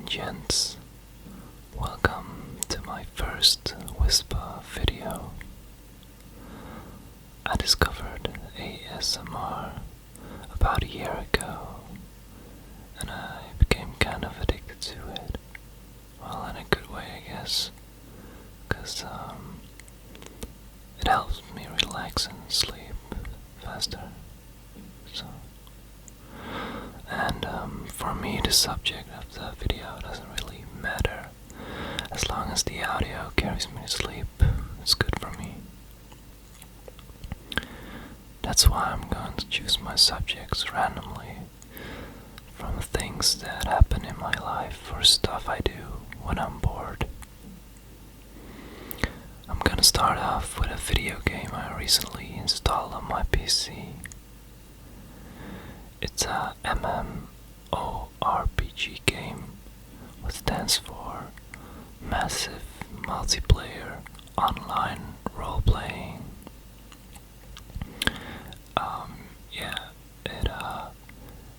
and gents, welcome to my first Whisper video. I discovered ASMR about a year ago, and I became kind of addicted to it. Well, in a good way, I guess, because it helps me relax and sleep faster. And for me, the subject of the video doesn't really matter. As long as the audio carries me to sleep, it's good for me. That's why I'm going to choose my subjects randomly from things that happen in my life or stuff I do when I'm bored. I'm gonna start off with a video game I recently installed on my PC. It's a MMORPG game, which stands for Massive Multiplayer Online Role-Playing.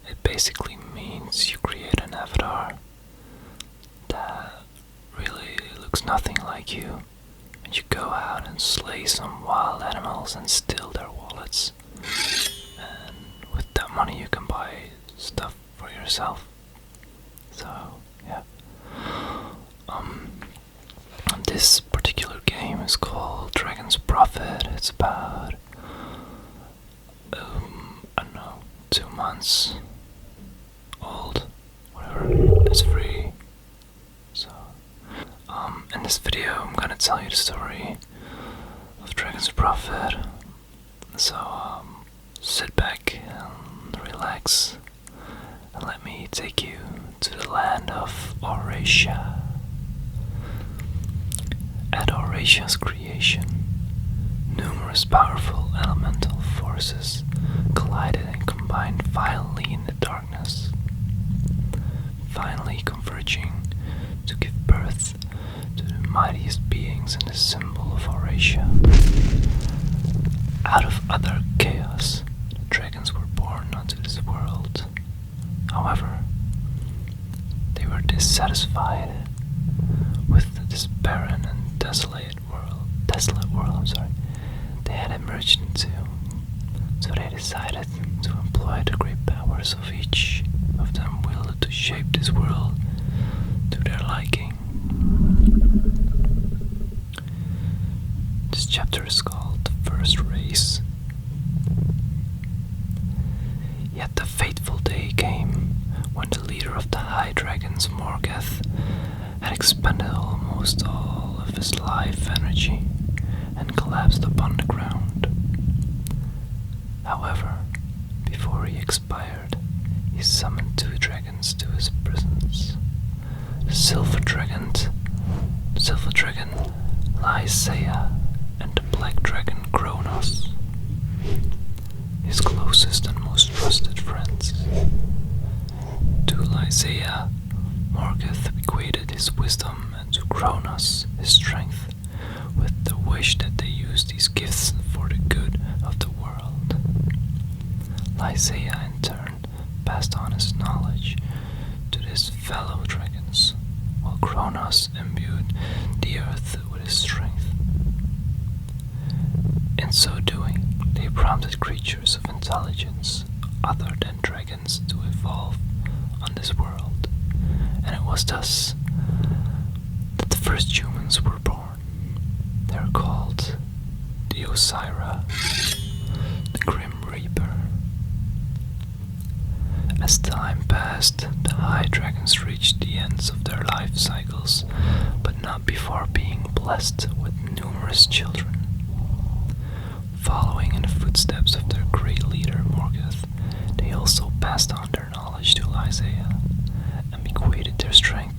It basically means you create an avatar that really looks nothing like you, and you go out and slay some wild animals and steal their wallets. With that money you can buy stuff for yourself. So, yeah. This particular game is called Dragon's Prophet. It's about, I don't know, 2 months old, whatever. It's free. So, in this video I'm gonna tell you the story of Dragon's Prophet. So, sit back and relax and let me take you to the land of Eurasia. At Eurasia's creation, numerous powerful elemental forces collided and combined violently in the darkness, finally converging to give birth to the mightiest beings and the symbol of Eurasia. Out of utter chaos, dragons were born onto this world. However, they were dissatisfied with this barren and desolate world they had emerged into. So they decided to employ the great powers of each of them wielded to shape this world to their liking. This chapter is called The First Race. Yet the fateful day came when the leader of the High Dragons, Morgoth, had expended almost all of his life energy and collapsed upon the ground. However, before he expired, he summoned 2 dragons to his presence. The silver dragon Lysaea, and the black dragon Kronos, his closest and most trusted friends. To Lysaea, Morgoth bequeathed his wisdom, and to Kronos his strength, with the wish that they use these gifts for the good of the world. Lysaea in turn passed on his knowledge to his fellow dragons, while Kronos imbued the earth with his strength. In so doing, they prompted creatures of intelligence other than dragons to evolve on this world, and it was thus that the first humans were born. They are called the Osira, the Grim Reaper. As time passed, the High Dragons reached the ends of their life cycles, but not before being blessed with numerous children. Following in the footsteps of their great leader Morgoth, they also passed on their knowledge to Lysaea and bequeathed their strength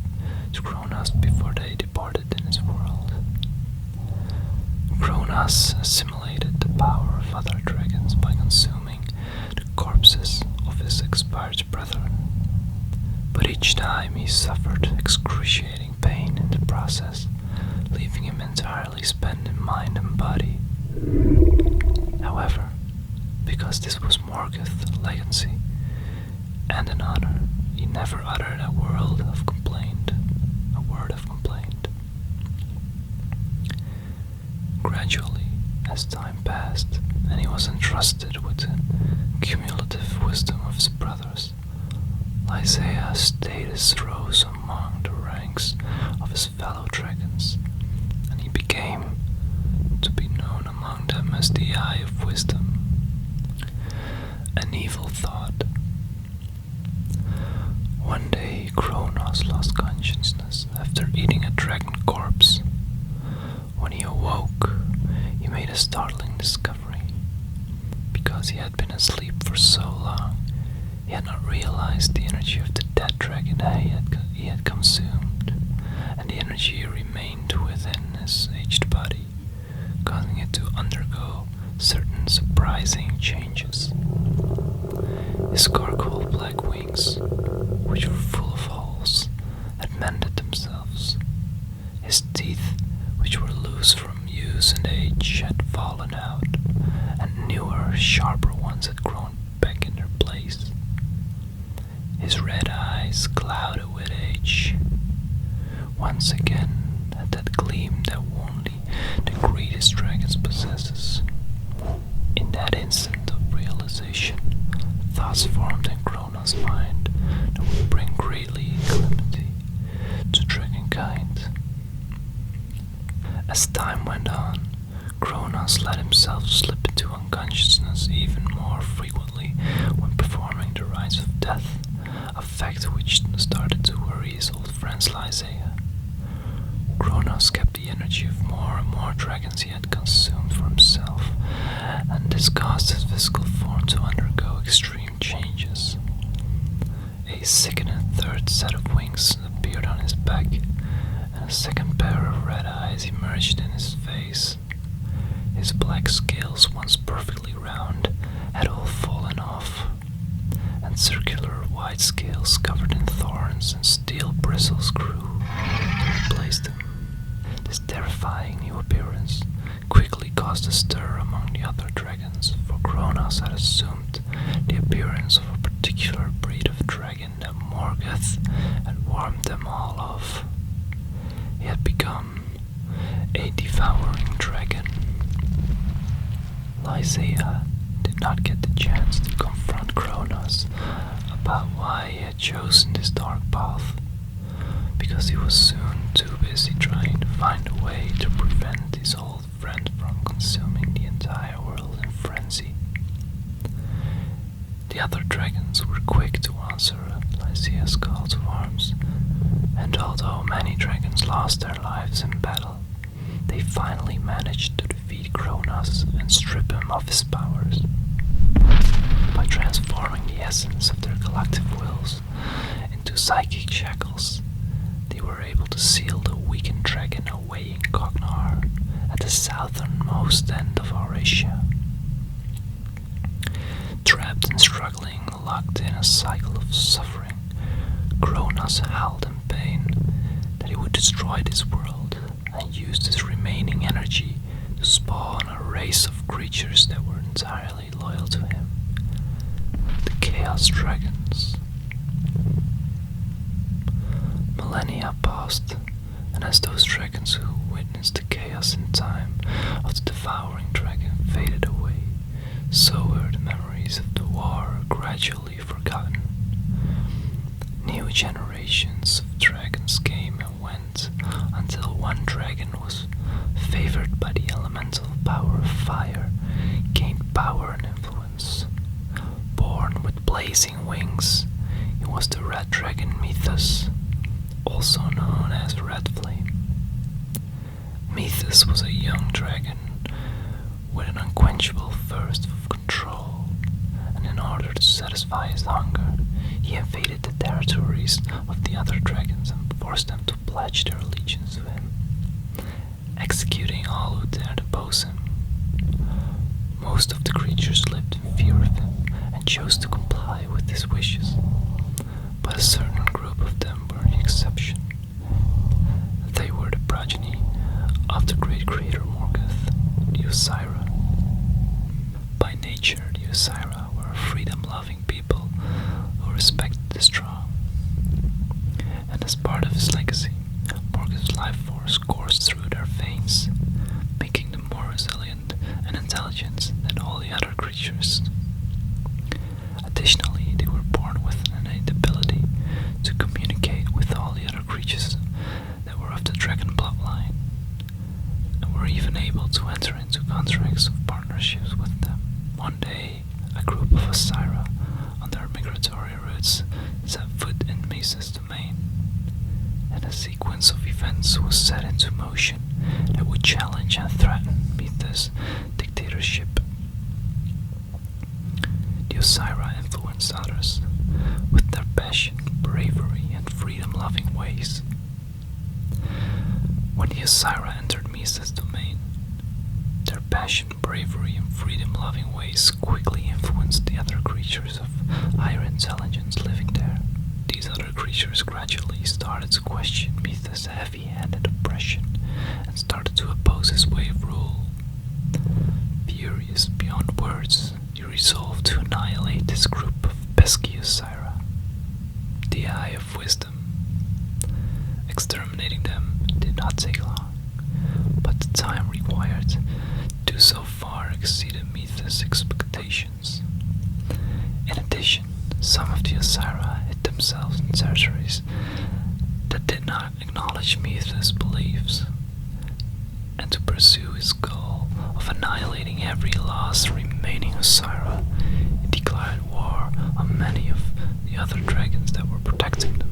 to Kronos before they departed in his world. Kronos assimilated the power of other dragons by consuming the corpses of his expired brethren, but each time he suffered excruciating pain in the process, leaving him entirely spent in mind and body. However, because this was Morgoth's legacy and an honor, he never uttered a word of complaint. As time passed, and he was entrusted with the cumulative wisdom of his brothers, Lysaea's status rose among the ranks of his fellow dragons, and he became to be known among them as the Eye of Wisdom. An evil thought. One day, Kronos lost consciousness after eating a dragon corpse. When he awoke, he made a startling discovery. Because he had been asleep for so long, he had not realized the energy of the dead dragon he had consumed, and the energy remained within his aged body, causing it to undergo certain surprising changes. His charcoal black wings, which were full of holes, had mended themselves. His teeth, which were loose from use and age, had fallen out, and newer, sharper ones had grown back in their place. His red eyes, clouded with age, once again had that gleam that only the greatest dragons possesses. In that instant of realization, thoughts formed in Kronos' mind that would bring greatly calamity to dragonkind. As time went on, Kronos let himself slip into unconsciousness even more frequently when performing the rites of death, a fact which started to worry his old friend Lysaea. Kronos kept the energy of more and more dragons he had consumed for himself, and this caused his physical form to undergo extreme changes. A sickening third set of wings appeared on his back, and a second pair of red eyes emerged in his face. His black scales, once perfectly round, had all fallen off, and circular white scales covered in thorns and steel bristles grew to replace them. This terrifying new appearance quickly caused a stir among the other dragons, for Kronos had assumed the appearance of a particular breed of dragon that Morgoth had warned them all of. He had become a devouring dragon. Lysaea did not get the chance to confront Kronos about why he had chosen this dark path, because he was soon too busy trying to find a way to prevent his old friend from consuming the entire world in frenzy. The other dragons were quick to answer Lysaea's call to arms, and although many dragons lost their lives in battle, they finally managed to defeat Kronos and strip him of his powers. By transforming the essence of their collective wills into psychic shackles, they were able to seal the weakened dragon away in Cognar, at the southernmost end of Eurasia. Trapped and struggling, locked in a cycle of suffering, Kronos howled in pain that he would destroy this world and used his remaining energy to spawn a race of creatures that were entirely loyal to him, the Chaos Dragons. Millennia passed, and as those dragons who witnessed the chaos in time of the devouring dragon faded away, so were the memories of the war gradually forgotten. New generations of dragons came and went, until one dragon was favored by the elemental power of fire, gained power and influence. Born with blazing wings, he was the red dragon Methus, also known as Red Flame. Methus was a young dragon with an unquenchable thirst of control, and in order to satisfy his hunger, he invaded the territories of the other dragons and forced them to pledge their allegiance to him, executing all who dared oppose him. Most of the creatures lived in fear of him and chose to comply with his wishes, but a certain group of them were the exception. They were the progeny of the great creator Morgoth, the Ysira. By nature, the Ysira were a freedom-loving people who respected the strong. And as part of his legacy, Morgoth's life force coursed through their veins, making them more resilient and intelligence than all the other creatures. Additionally, they were born with an innate ability to communicate with all the other creatures that were of the dragon bloodline, and were even able to enter into contracts of partnerships with them. One day, a group of Osira on their migratory routes set foot in Misa's domain, and a sequence of events was set into motion that would challenge and threaten Misa's dictatorship. The Osira influenced others with their passion, bravery, and freedom-loving ways. When the Osira entered Misa's domain, their passion, bravery, and freedom-loving ways quickly influenced the other creatures of higher intelligence living there. These other creatures gradually started to question Misa's heavy-handed oppression and started to oppose his way of rule. Furious beyond words, he resolved to annihilate this group of pesky Osira. The Eye of Wisdom. Exterminating them did not take long, but the time required to do so far exceeded Misa's expectations. In addition, some of the Osira hid themselves in territories that did not acknowledge Misa's beliefs, and to pursue his goal of annihilating every last remaining Osira, he declared war on many of the other dragons that were protecting them.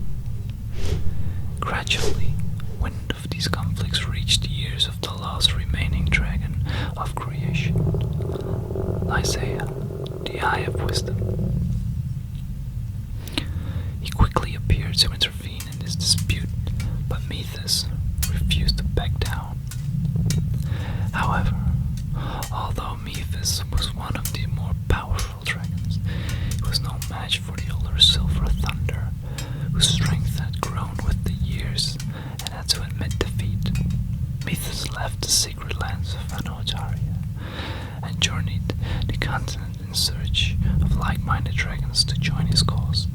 Gradually, wind of these conflicts reached the ears of the last remaining dragon of creation, Lysaea, the Eye of Wisdom. He quickly appeared to intervene in this dispute, but Mithras refused to back down. However, although Mithras was one of the more powerful dragons, he was no match for the older Silver Thunder, whose strength had grown with the years and had to admit defeat. Mithras left the secret lands of Anotaria and journeyed the continent in search of like-minded dragons to join his cause.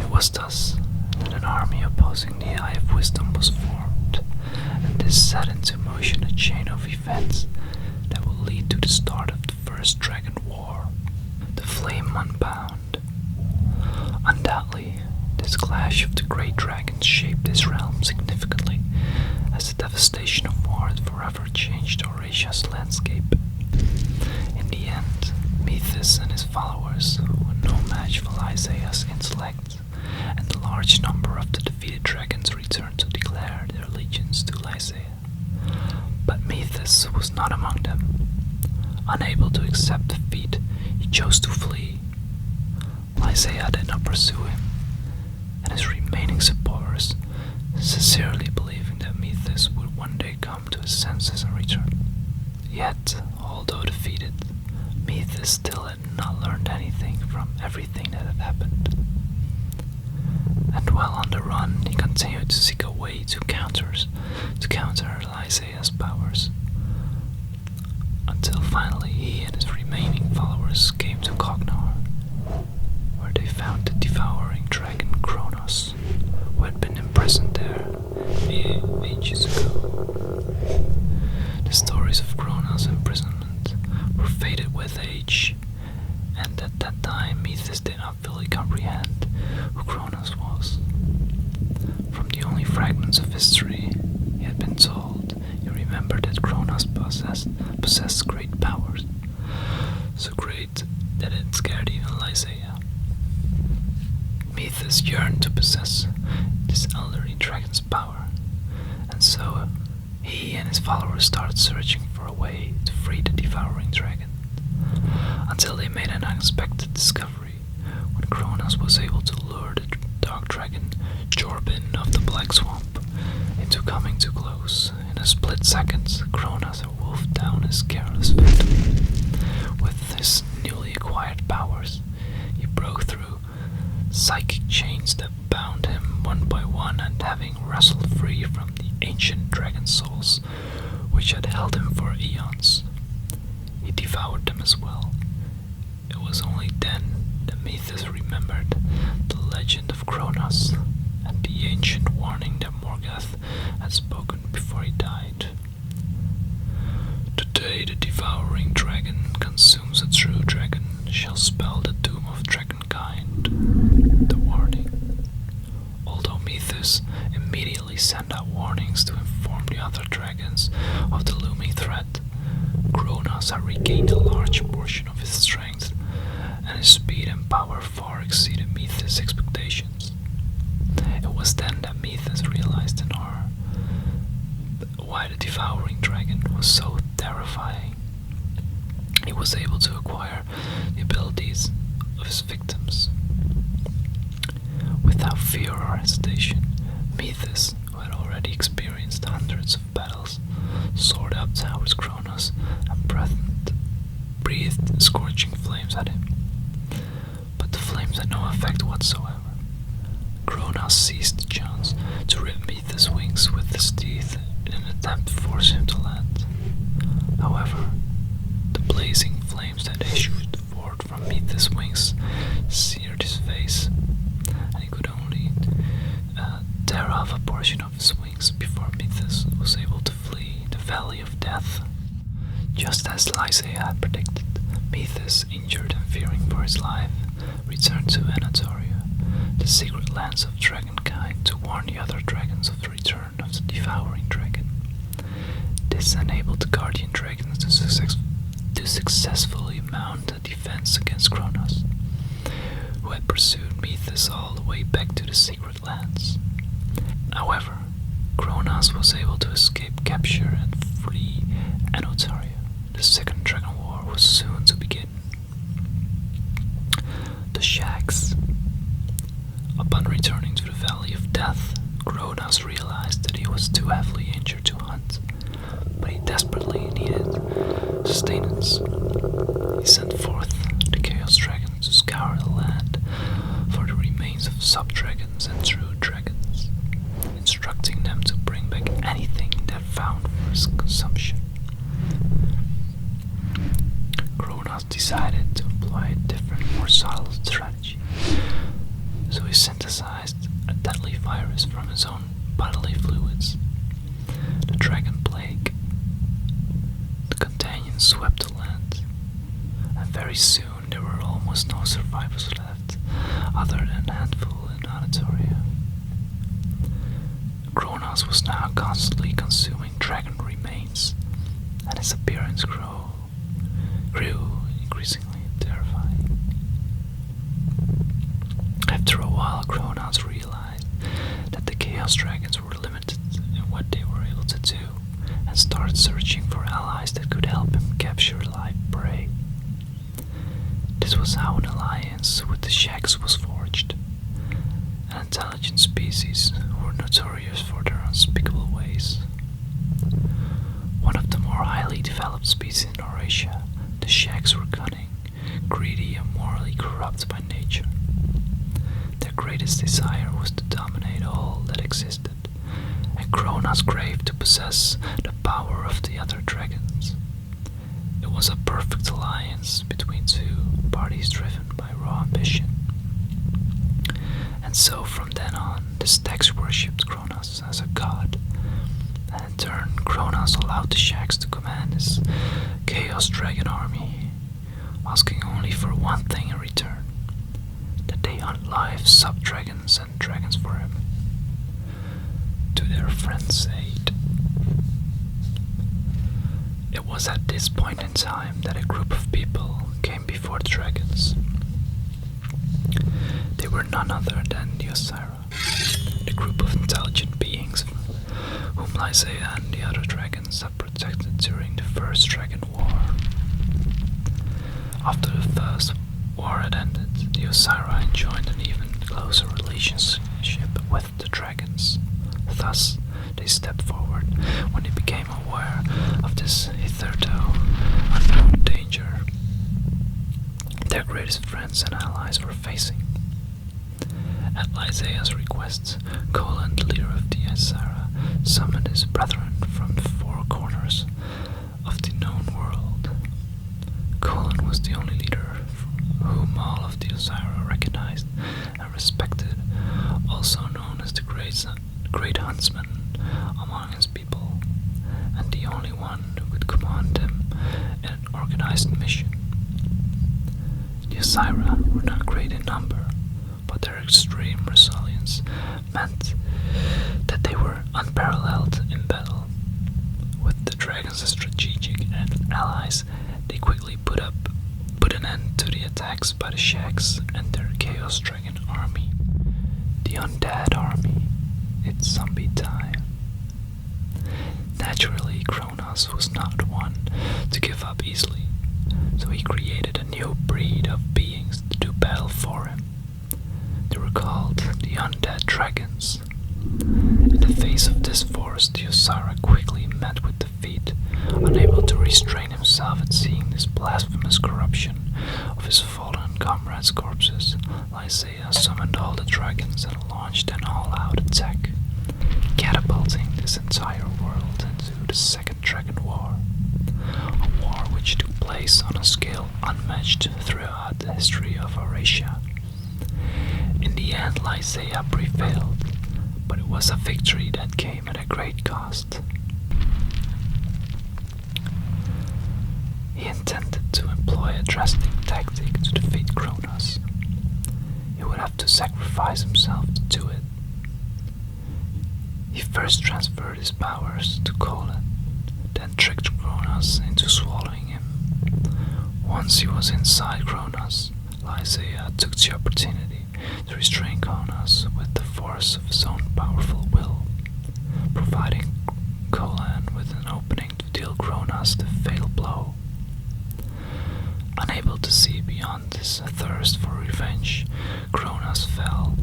It was thus that an army opposing the Eye of Wisdom was formed, and this set into motion a chain of events that will lead to the start of the First Dragon War, the Flame Unbound. Undoubtedly, this clash of the great dragons shaped this realm significantly, as the devastation of war had forever changed Eurasia's landscape. In the end, Mithras and his followers were no match for Lysaea's intellect, and a large number of the defeated dragons returned to declare their allegiance to Lysaea. But Mithras was not among them. Unable to accept defeat, he chose to flee. Lysaea did not pursue him, and his remaining supporters, sincerely believing that Mithras would one day come to his senses and return. Yet, although defeated, Mithras still had not learned anything from everything that had happened. And while on the run, he continued to seek a way to counter Lysaea's powers, until finally he and his remaining followers came to Cognar, where they found the devouring dragon Kronos, who had been imprisoned there ages ago. The stories of Kronos' imprisonment were faded with age, and at that time Mithras did not fully comprehend who Kronos was. From the only fragments of history he had been told, he remembered that Kronos possessed great powers, so great that it scared even Lysaea. Mithras yearned to possess this elderly dragon's power, and so he and his followers started searching for a way to free the devouring dragon, until they made an unexpected discovery when Kronos was able to lure the dark dragon Jorbin of the Black Swamp into coming too close. In a split second, Kronos had wolfed down his careless victim. With his newly acquired powers, he broke through psychic chains that bound him one by one, and having wrestled free from the ancient dragon souls which had held him for eons, he devoured them as well. It was only then that Mithras remembered the legend of Kronos and the ancient warning that Morgoth had spoken before he died. "Today day the devouring dragon consumes a true dragon shall spell the doom of dragonkind. The warning. Although Methus immediately sent out warnings to inform the other dragons of the looming threat, Kronos had regained a large portion of his strength, and his speed and power far exceeded Methus' expectations. It was then that Methus realized in horror why the devouring dragon was so terrifying. He was able to acquire the abilities of his victims. Without fear or hesitation, Methus, who had already experienced hundreds of battles, soared up towards Kronos and breathed scorching flames at him. But the flames had no effect whatsoever. Kronos seized the chance to rip Methus' wings with his teeth in an attempt to force him to land. However, the blazing flames that issued forth from Methus' wings seared his face, and he could only tear off a portion of his wings before Methus was able to flee the Valley of Death. Just as Lysaea had predicted, Methus, injured and fearing for his life, returned to Anatolia, the secret lands of dragonkind, to warn the other dragons of the return of the devouring dragon. This enabled the guardian dragons to successfully mount a defense against Kronos, who had pursued Methus all the way back to the secret lands. However, Kronos was able to escape capture and free Anatolia. The Second Dragon War was soon to begin. The Shags. Upon returning to the Valley of Death, Kronos realized that he was too heavily injured to hunt, but he desperately needed sustenance. He sent forth the Chaos Dragons to scour the land for the remains of sub-dragons and true dragons, instructing them to bring back anything that found for his consumption. Kronos decided to employ a different, more subtle strategy, so he synthesized a deadly virus from his own bodily fluids, the Dragon Plague. The contagion swept the land, and very soon there were almost no survivors left, other than a handful in Anatolia. Kronos was now constantly consuming dragon remains, and his appearance grew increasingly terrifying. After a while, Kronos realized that the Chaos Dragons were limited in what they were able to do, and started searching for allies that could help him capture live prey. This was how an alliance with the Shags was forged, an intelligent species who were notorious for their unspeakable ways. One of the more highly developed species in Eurasia, the Shags were cunning, greedy, and morally corrupt by nature. Their greatest desire was to dominate all that existed, and Kronos craved to possess the power of the other dragons. It was a perfect alliance between two parties driven by raw ambition. And so from then on, the Stags worshipped Kronos as a god, and in turn Kronos allowed the Shags to command his Chaos Dragon army, asking only for one thing in return: that they hunt live sub-dragons and dragons for him, to their friend's aid. It was at this point in time that a group of people came before the dragons. They were none other than the Osira, the group of intelligent beings whom Lysaea and the other dragons had protected during the First Dragon War. After the First War had ended, the Osira enjoyed an even closer relationship with the dragons. Thus, they stepped forward when they became aware of this hitherto unknown danger their greatest friends and allies were facing. At Lysaea's request, Colan, the leader of the Osira, summoned his brethren from the four corners of the known world. Colan was the only leader whom all of the Osira recognized and respected, also known as the Great Huntsman among his people, and the only one who could would command him in an organized mission. The Osira were not great in number, but their extreme resilience meant that they were unparalleled in battle. With the dragons' strategic allies, they quickly put an end to the attacks by the Shags and their Chaos Dragon army. The Undead army. It's zombie time. Naturally, Kronos was not one to give up easily, so he created a new breed of beings to do battle for him. They were called the Undead Dragons. In the face of this force, the Osira quickly met with defeat, unable to restrain himself at seeing this blasphemous corruption of his fallen comrades' corpses. Lysaea summoned all the dragons and launched an all-out attack, catapulting this entire world into the Second Dragon War, a war which took place on a scale unmatched throughout the history of Eurasia. In the end, Lysaea prevailed, but it was a victory that came at a great cost. He intended to employ a drastic tactic to defeat Kronos. He would have to sacrifice himself to do it. He first transferred his powers to Colin, then tricked Kronos into swallowing him. Once he was inside Kronos, Lysaea took the opportunity to restrain Kronos with the force of his own powerful will, providing Colin with an opening to deal Kronos the fatal blow. Unable to see beyond his thirst for revenge, Kronos fell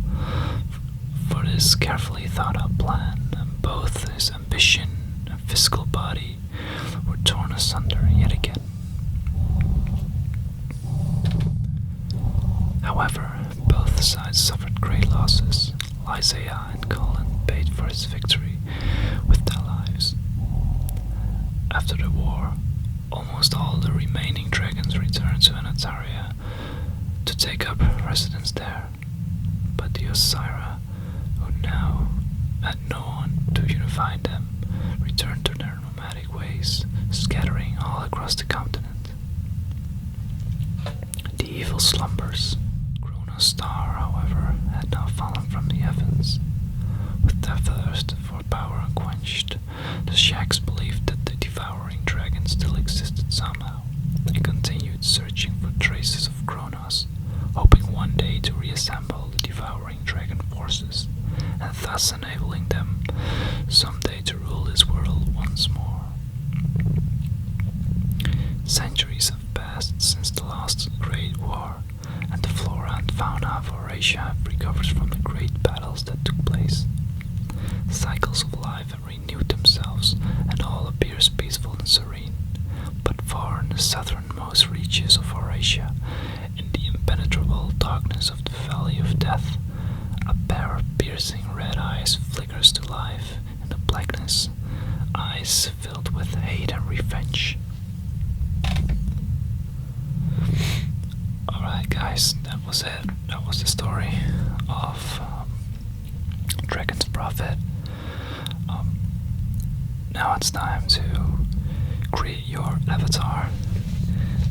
for this carefully thought out plan, and both his ambition and physical body were torn asunder yet again. However, both sides suffered great losses. Lysaea and Colin paid for his victory with their lives. After the war, almost all the remaining dragons returned to Anataria to take up residence there, but the Osira, who now had no one to unify them, returned to their nomadic ways, scattering all across the continent. The evil slumbers. Kronos' star, however, had now fallen from the heavens. With their thirst for power unquenched, the Shags believed that the devouring dragon still existed somehow, and continued searching for traces of Kronos, hoping one day to reassemble the devouring dragon forces, and thus enabling them someday to rule this world once more. Centuries have passed since the last Great War, and the flora and fauna of Eurasia have recovered from the great battles that took place. Cycles of life have renewed themselves, and all appears peaceful and serene. But far in the southernmost reaches of Eurasia, in the impenetrable darkness of the Valley of Death, a pair of piercing red eyes flickers to life in the blackness, eyes filled with hate and revenge. Alright guys, that was it. That was the story of Dragon's Prophet. Now it's time to create your avatar,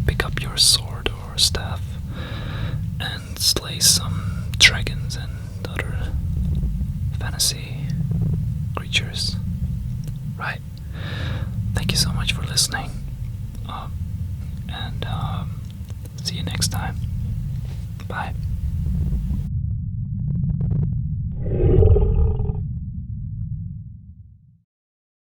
pick up your sword or staff, and slay some dragons and other fantasy creatures. Right. Thank you so much for listening. And see you next time. Bye.